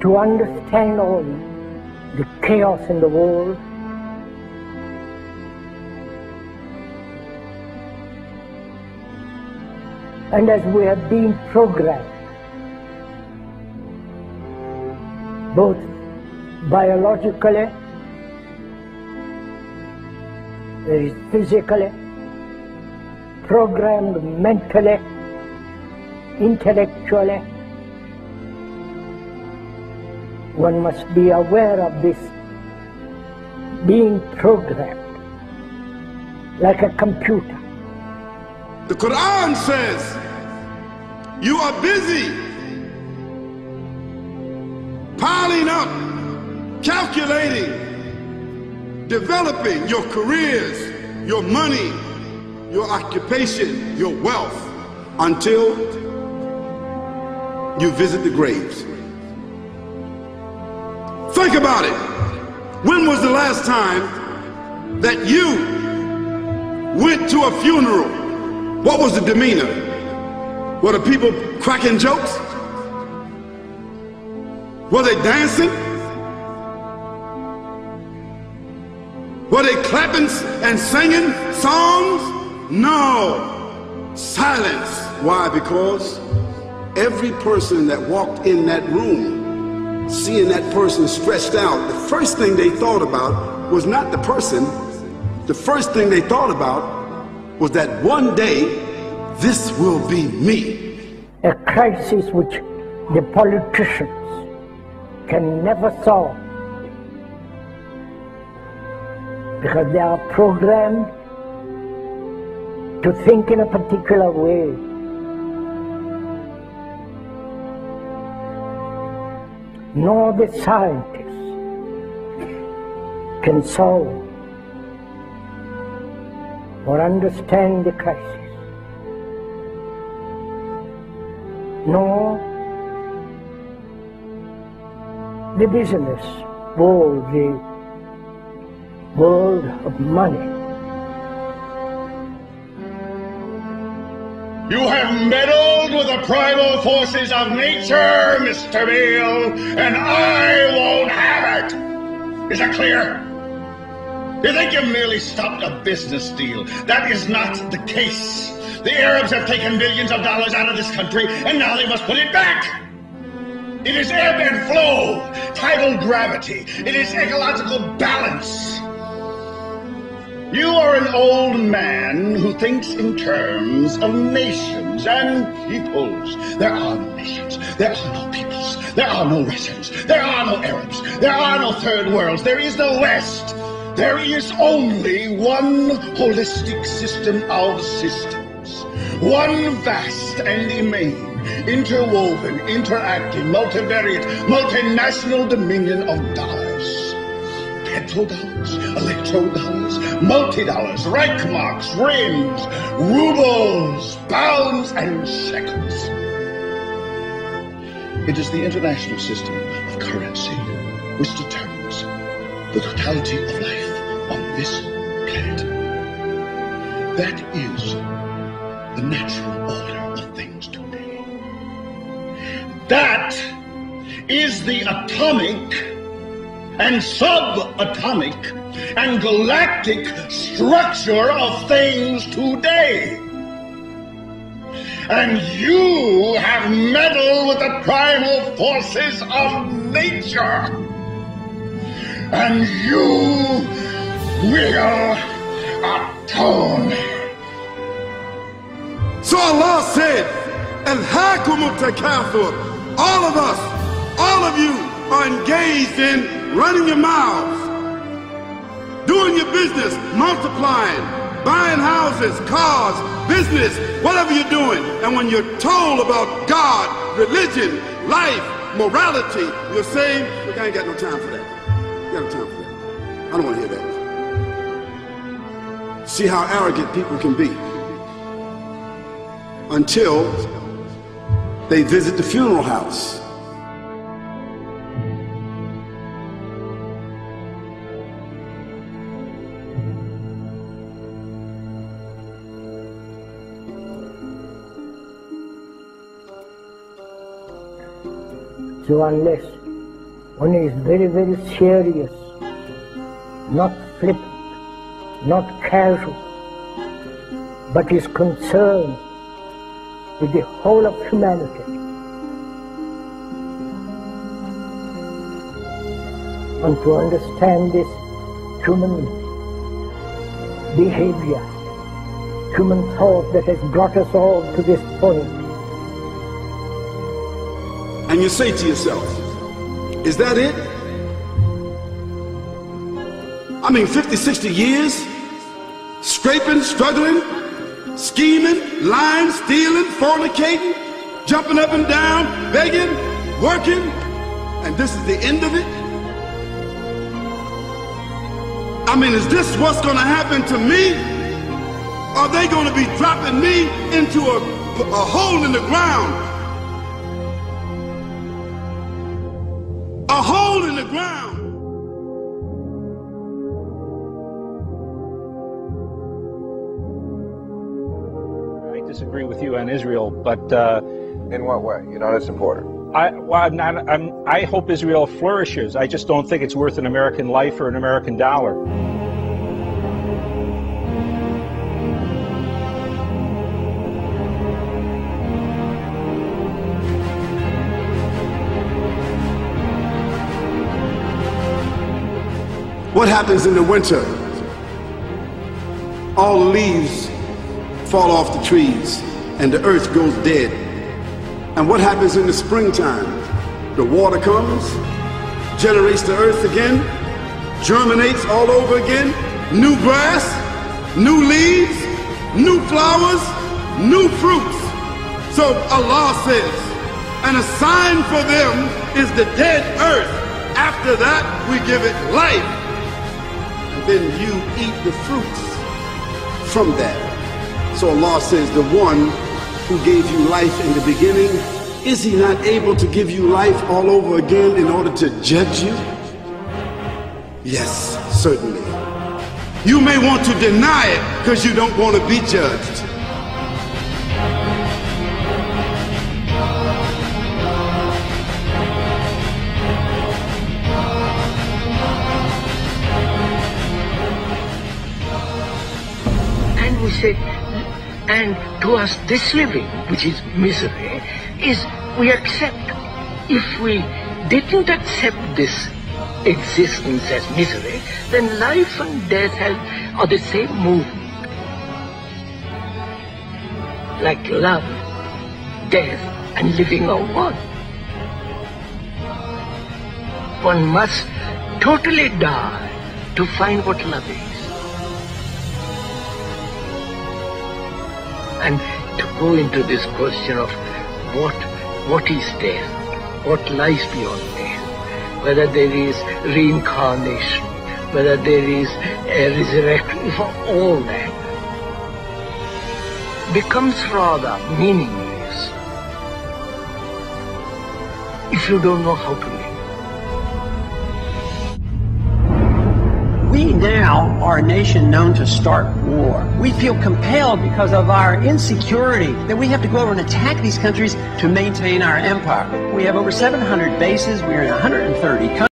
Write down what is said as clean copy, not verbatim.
to understand all the chaos in the world, and as we have been programmed, both biologically, physically, programmed mentally, intellectually, one must be aware of this being programmed like a computer. The Quran says you are busy piling up, calculating, developing your careers, your money, your occupation, your wealth, until you visit the graves. Think about it. When was the last time that you went to a funeral? What was the demeanor? Were the people cracking jokes? Were they dancing? Were they clapping and singing songs? No. Silence. Why? Because every person that walked in that room, seeing that person stretched out, the first thing they thought about was not the person. The first thing they thought about was that one day, this will be me. A crisis which the politicians can never solve, because they are programmed to think in a particular way. Nor the scientists can solve or understand the crisis, nor the business world, the world of money. You have meddled with the primal forces of nature, Mr. Beale, and I won't have it! Is that clear? You think you've merely stopped a business deal. That is not the case. The Arabs have taken billions of dollars out of this country, and now they must put it back. It is ebb and flow, tidal gravity. It is ecological balance. You are an old man who thinks in terms of nations and peoples. There are no nations. There are no peoples. There are no Russians. There are no Arabs. There are no third worlds. There is no West. There is only one holistic system of systems. One vast and immane, interwoven, interacting, multivariate, multinational dominion of dollars. Petrodollars, electrodollars, multi-dollars, Reichmarks, rims, rubles, pounds, and shekels. It is the international system of currency which determines the totality of life on this planet. That is the natural order of things today. That is the atomic and subatomic and galactic structure of things today. And you have meddled with the primal forces of nature. And you will atone. So Allah said, Al-Hakum al-Takathur. All of us, all of you are engaged in running your mouths, doing your business, multiplying, buying houses, cars, business, whatever you're doing. And when you're told about God, religion, life, morality, you're saying, look, I ain't got no time for that. I got no time for that. I don't want to hear that. See how arrogant people can be until they visit the funeral house. So unless One is very, very serious, not flippant, not casual, but is concerned with the whole of humanity. And to understand this human behavior, human thought that has brought us all to this point. And you say to yourself, is that it? I mean, 50, 60 years, scraping, struggling, scheming, lying, stealing, fornicating, jumping up and down, begging, working, and this is the end of it? I mean, is this what's going to happen to me? Are they going to be dropping me into a hole in the ground? A hole in the ground. I disagree with you on Israel, but in what way? You know, it's important. I hope Israel flourishes. I just don't think it's worth an American life or an American dollar. What happens in the winter? All the leaves fall off the trees and the earth goes dead. And what happens in the springtime? The water comes, generates the earth again, germinates all over again, new grass, new leaves, new flowers, new fruits. So Allah says, and a sign for them is the dead earth. After that, we give it life. And then you eat the fruits from that. So Allah says, the one who gave you life in the beginning, is he not able to give you life all over again in order to judge you? Yes, certainly. You may want to deny it because you don't want to be judged. And we say, and to us this living, which is misery, is we accept. If we didn't accept this existence as misery, then life and death are the same movement. Like love, death, and living are one. One must totally die to find what love is. And to go into this question of what is death, what lies beyond death, whether there is reincarnation, whether there is a resurrection, for all that becomes rather meaningless if you don't know how to live. We now are a nation known to start war. We feel compelled because of our insecurity that we have to go over and attack these countries to maintain our empire. We have over 700 bases. We are in 130 countries.